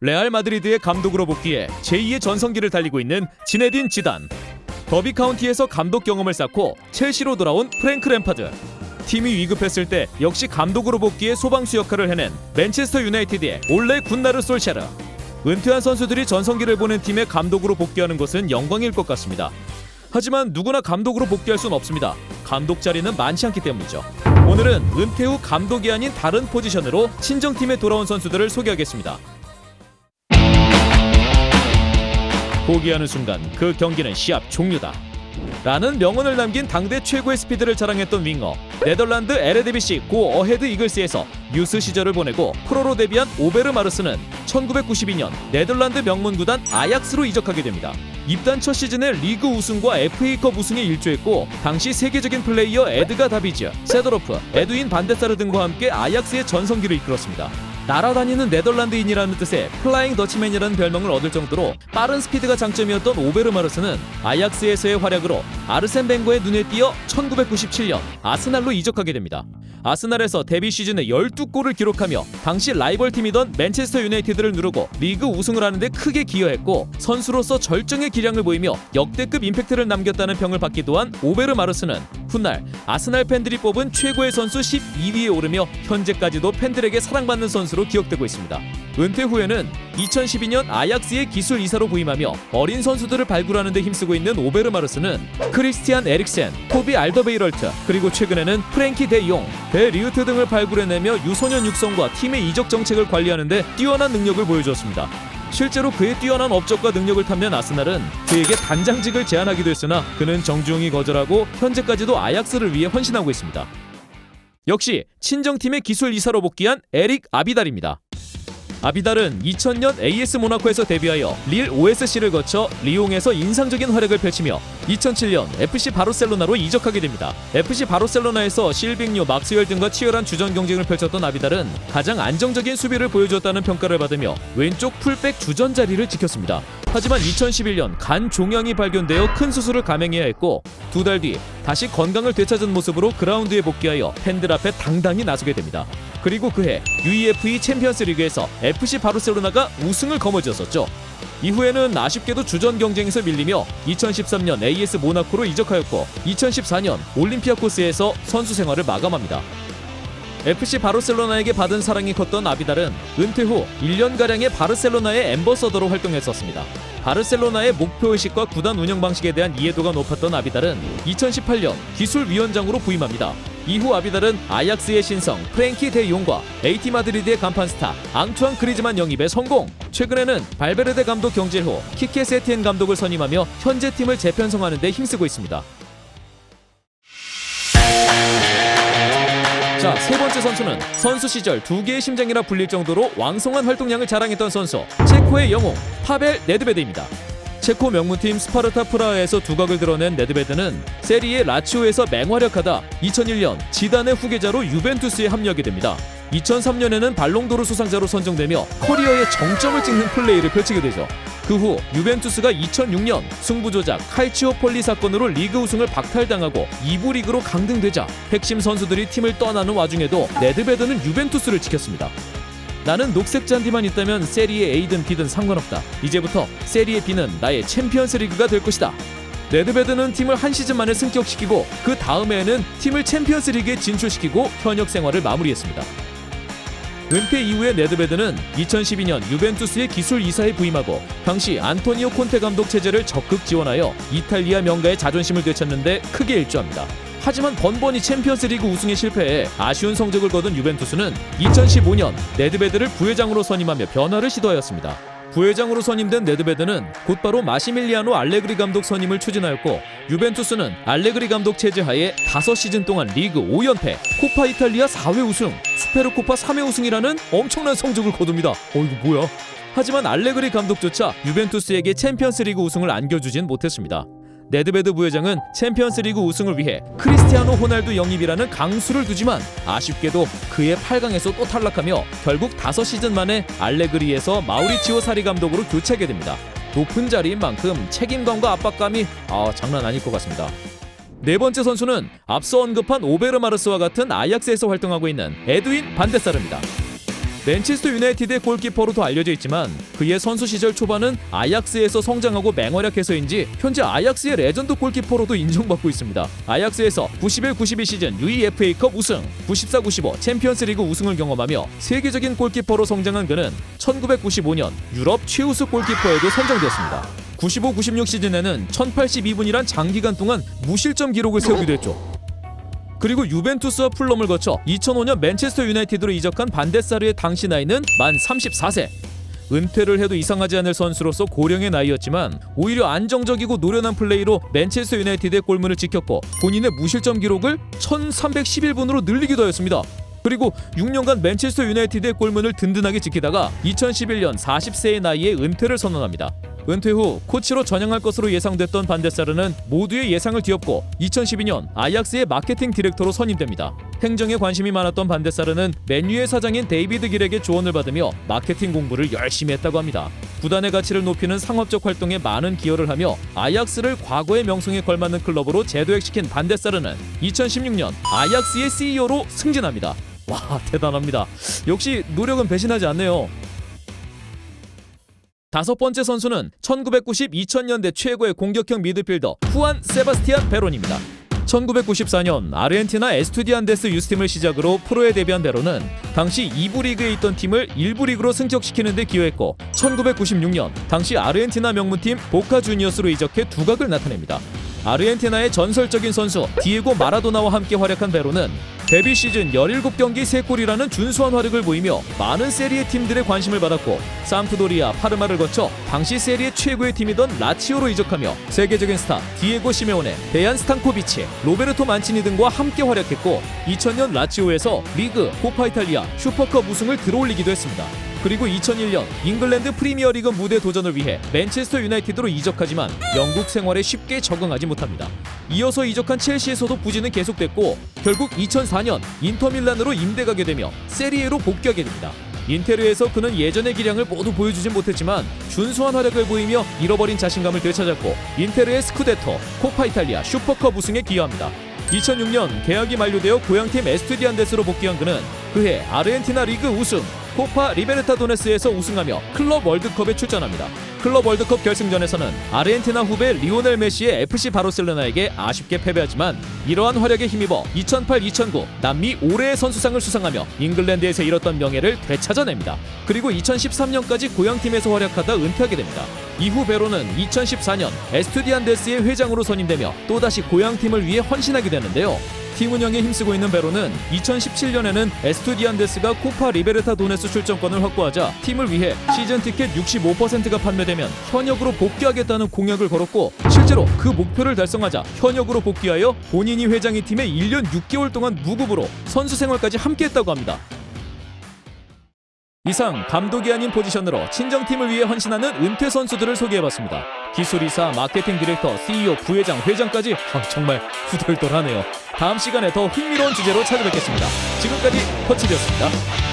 레알 마드리드의 감독으로 복귀해 제2의 전성기를 달리고 있는 지네딘 지단. 더비 카운티에서 감독 경험을 쌓고 첼시로 돌아온 프랭크 램파드. 팀이 위급했을 때 역시 감독으로 복귀해 소방수 역할을 해낸 맨체스터 유나이티드의 올레 군나르 솔샤르. 은퇴한 선수들이 전성기를 보낸 팀의 감독으로 복귀하는 것은 영광일 것 같습니다. 하지만 누구나 감독으로 복귀할 순 없습니다. 감독 자리는 많지 않기 때문이죠. 오늘은 은퇴 후 감독이 아닌 다른 포지션으로 친정팀에 돌아온 선수들을 소개하겠습니다. 포기하는 순간 그 경기는 시합 종료다 라는 명언을 남긴 당대 최고의 스피드를 자랑했던 윙어, 네덜란드 에레디비시 고 어헤드 이글스에서 유스 시절을 보내고 프로로 데뷔한 오베르 마르스는 1992년 네덜란드 명문 구단 아약스로 이적하게 됩니다. 입단 첫 시즌에 리그 우승과 FA컵 우승에 일조했고 당시 세계적인 플레이어 에드가 다비즈, 세더로프, 에두인 반데사르 등과 함께 아약스의 전성기를 이끌었습니다. 날아다니는 네덜란드인이라는 뜻의 플라잉 더치맨이라는 별명을 얻을 정도로 빠른 스피드가 장점이었던 오베르 마르스는 아약스에서의 활약으로 아르센 벵거의 눈에 띄어 1997년 아스날로 이적하게 됩니다. 아스날에서 데뷔 시즌에 12골을 기록하며 당시 라이벌팀이던 맨체스터 유나이티드를 누르고 리그 우승을 하는데 크게 기여했고 선수로서 절정의 기량을 보이며 역대급 임팩트를 남겼다는 평을 받기도 한 오베르 마르스는 훗날 아스날 팬들이 뽑은 최고의 선수 12위에 오르며 현재까지도 팬들에게 사랑받는 선수로 기억되고 있습니다. 은퇴 후에는 2012년 아약스의 기술 이사로 부임하며 어린 선수들을 발굴하는 데 힘쓰고 있는 오베르 마르스는 크리스티안 에릭센, 토비 알더베이럴트, 그리고 최근에는 프랭키 데 용, 배 리우트 등을 발굴해내며 유소년 육성과 팀의 이적 정책을 관리하는 데 뛰어난 능력을 보여주었습니다. 실제로 그의 뛰어난 업적과 능력을 탐낸 아스날은 그에게 단장직을 제안하기도 했으나 그는 정중히 거절하고 현재까지도 아약스를 위해 헌신하고 있습니다. 역시 친정팀의 기술 이사로 복귀한 에릭 아비달입니다. 아비달은 2000년 AS 모나코에서 데뷔하여 릴 OSC를 거쳐 리옹에서 인상적인 활약을 펼치며 2007년 FC 바르셀로나로 이적하게 됩니다. FC 바르셀로나에서 실빙요, 막스웰 등과 치열한 주전 경쟁을 펼쳤던 아비달은 가장 안정적인 수비를 보여줬다는 평가를 받으며 왼쪽 풀백 주전 자리를 지켰습니다. 하지만 2011년 간 종양이 발견되어 큰 수술을 감행해야 했고 두 달 뒤 다시 건강을 되찾은 모습으로 그라운드에 복귀하여 팬들 앞에 당당히 나서게 됩니다. 그리고 그해 UEFA 챔피언스 리그에서 FC 바르셀로나가 우승을 거머쥐었었죠. 이후에는 아쉽게도 주전 경쟁에서 밀리며 2013년 AS 모나코로 이적하였고 2014년 올림피아코스에서 선수 생활을 마감합니다. FC 바르셀로나에게 받은 사랑이 컸던 아비달은 은퇴 후 1년가량의 바르셀로나의 앰버서더로 활동했었습니다. 바르셀로나의 목표의식과 구단 운영 방식에 대한 이해도가 높았던 아비달은 2018년 기술위원장으로 부임합니다. 이후 아비달은 아약스의 신성 프랭키 데 용과 AT 마드리드의 간판 스타 앙투안 그리즈만 영입에 성공! 최근에는 발베르데 감독 경질 후 키케 세티엔 감독을 선임하며 현재 팀을 재편성하는 데 힘쓰고 있습니다. 자, 세 번째 선수는 선수 시절 두 개의 심장이라 불릴 정도로 왕성한 활동량을 자랑했던 선수, 체코의 영웅 파벨 네드베드입니다. 체코 명문팀 스파르타 프라하에서 두각을 드러낸 네드베드는 세리에 라치오에서 맹활약하다 2001년 지단의 후계자로 유벤투스에 합류하게 됩니다. 2003년에는 발롱도르 수상자로 선정되며 커리어의 정점을 찍는 플레이를 펼치게 되죠. 그 후 유벤투스가 2006년 승부조작 칼치오폴리 사건으로 리그 우승을 박탈당하고 2부 리그로 강등되자 핵심 선수들이 팀을 떠나는 와중에도 네드베드는 유벤투스를 지켰습니다. 나는 녹색 잔디만 있다면 세리에 A든 B든 상관없다. 이제부터 세리에 B는 나의 챔피언스 리그가 될 것이다. 네드베드는 팀을 한 시즌 만에 승격시키고 그 다음해에는 팀을 챔피언스 리그에 진출시키고 현역 생활을 마무리했습니다. 은퇴 이후에 네드베드는 2012년 유벤투스의 기술 이사에 부임하고 당시 안토니오 콘테 감독 체제를 적극 지원하여 이탈리아 명가의 자존심을 되찾는데 크게 일조합니다. 하지만 번번이 챔피언스리그 우승에 실패해 아쉬운 성적을 거둔 유벤투스는 2015년 네드베드를 부회장으로 선임하며 변화를 시도하였습니다. 부회장으로 선임된 네드베드는 곧바로 마시밀리아노 알레그리 감독 선임을 추진하였고 유벤투스는 알레그리 감독 체제 하에 5시즌 동안 리그 5연패, 코파 이탈리아 4회 우승, 스페르코파 3회 우승이라는 엄청난 성적을 거둡니다. 이거 뭐야? 하지만 알레그리 감독조차 유벤투스에게 챔피언스리그 우승을 안겨주진 못했습니다. 네드베드 부회장은 챔피언스리그 우승을 위해 크리스티아노 호날두 영입이라는 강수를 두지만 아쉽게도 그의 8강에서 또 탈락하며 결국 5시즌 만에 알레그리에서 마우리치오 사리 감독으로 교체하게 됩니다. 높은 자리인 만큼 책임감과 압박감이 장난 아닐 것 같습니다. 네 번째 선수는 앞서 언급한 오베르 마르스와 같은 아약스에서 활동하고 있는 에두인 반데사르입니다. 맨체스터 유나이티드의 골키퍼로도 알려져 있지만 그의 선수 시절 초반은 아약스에서 성장하고 맹활약해서인지 현재 아약스의 레전드 골키퍼로도 인정받고 있습니다. 아약스에서 91-92 시즌 UEFA컵 우승, 94-95 챔피언스리그 우승을 경험하며 세계적인 골키퍼로 성장한 그는 1995년 유럽 최우수 골키퍼에도 선정되었습니다. 95-96 시즌에는 1082분이란 장기간 동안 무실점 기록을 세우기도 했죠. 그리고 유벤투스와 풀럼을 거쳐 2005년 맨체스터 유나이티드로 이적한 반데사르의 당시 나이는 만 34세. 은퇴를 해도 이상하지 않을 선수로서 고령의 나이였지만 오히려 안정적이고 노련한 플레이로 맨체스터 유나이티드의 골문을 지켰고 본인의 무실점 기록을 1311분으로 늘리기도 하였습니다. 그리고 6년간 맨체스터 유나이티드의 골문을 든든하게 지키다가 2011년 40세의 나이에 은퇴를 선언합니다. 은퇴 후 코치로 전향할 것으로 예상됐던 반데사르는 모두의 예상을 뒤엎고 2012년 아약스의 마케팅 디렉터로 선임됩니다. 행정에 관심이 많았던 반데사르는 맨유의 사장인 데이비드 길에게 조언을 받으며 마케팅 공부를 열심히 했다고 합니다. 구단의 가치를 높이는 상업적 활동에 많은 기여를 하며 아약스를 과거의 명성에 걸맞는 클럽으로 재도약시킨 반데사르는 2016년 아약스의 CEO로 승진합니다. 와, 대단합니다. 역시 노력은 배신하지 않네요. 다섯 번째 선수는 1990-2000년대 최고의 공격형 미드필더 후안 세바스티안 베론입니다. 1994년 아르헨티나 에스투디안데스 유스팀을 시작으로 프로에 데뷔한 베론은 당시 2부 리그에 있던 팀을 1부 리그로 승격시키는 데 기여했고 1996년 당시 아르헨티나 명문팀 보카 주니어스로 이적해 두각을 나타냅니다. 아르헨티나의 전설적인 선수 디에고 마라도나와 함께 활약한 베론은 데뷔 시즌 17경기 3골이라는 준수한 활약을 보이며 많은 세리에 팀들의 관심을 받았고 삼프도리아, 파르마를 거쳐 당시 세리에 최고의 팀이던 라치오로 이적하며 세계적인 스타 디에고 시메오네, 데얀 스탄코비치, 로베르토 만치니 등과 함께 활약했고 2000년 라치오에서 리그, 코파 이탈리아, 슈퍼컵 우승을 들어올리기도 했습니다. 그리고 2001년 잉글랜드 프리미어리그 무대 도전을 위해 맨체스터 유나이티드로 이적하지만 영국 생활에 쉽게 적응하지 못합니다. 이어서 이적한 첼시에서도 부진은 계속됐고 결국 2004년 인터밀란으로 임대 가게 되며 세리에로 복귀하게 됩니다. 인테르에서 그는 예전의 기량을 모두 보여주진 못했지만 준수한 활약을 보이며 잃어버린 자신감을 되찾았고 인테르의 스쿠데토, 코파 이탈리아, 슈퍼컵 우승에 기여합니다. 2006년 계약이 만료되어 고향팀 에스투디안데스로 복귀한 그는 그해 아르헨티나 리그 우승, 코파 리베르타도네스에서 우승하며 클럽 월드컵에 출전합니다. 클럽 월드컵 결승전에서는 아르헨티나 후배 리오넬 메시의 FC 바르셀로나에게 아쉽게 패배하지만 이러한 활약에 힘입어 2008-2009 남미 올해의 선수상을 수상하며 잉글랜드에서 잃었던 명예를 되찾아냅니다. 그리고 2013년까지 고향팀에서 활약하다 은퇴하게 됩니다. 이후 베로는 2014년 에스투디안데스의 회장으로 선임되며 또다시 고향팀을 위해 헌신하게 되는데요. 팀 운영에 힘쓰고 있는 베로는 2017년에는 에스투디안데스가 코파 리베르타도네스 출전권을 확보하자 팀을 위해 시즌 티켓 65%가 판매되면 현역으로 복귀하겠다는 공약을 걸었고 실제로 그 목표를 달성하자 현역으로 복귀하여 본인이 회장인 팀에 1년 6개월 동안 무급으로 선수 생활까지 함께했다고 합니다. 이상 감독이 아닌 포지션으로 친정팀을 위해 헌신하는 은퇴 선수들을 소개해봤습니다. 기술이사, 마케팅 디렉터, CEO, 부회장, 회장까지 정말 후덜덜하네요. 다음 시간에 더 흥미로운 주제로 찾아뵙겠습니다. 지금까지 퍼칠이었습니다.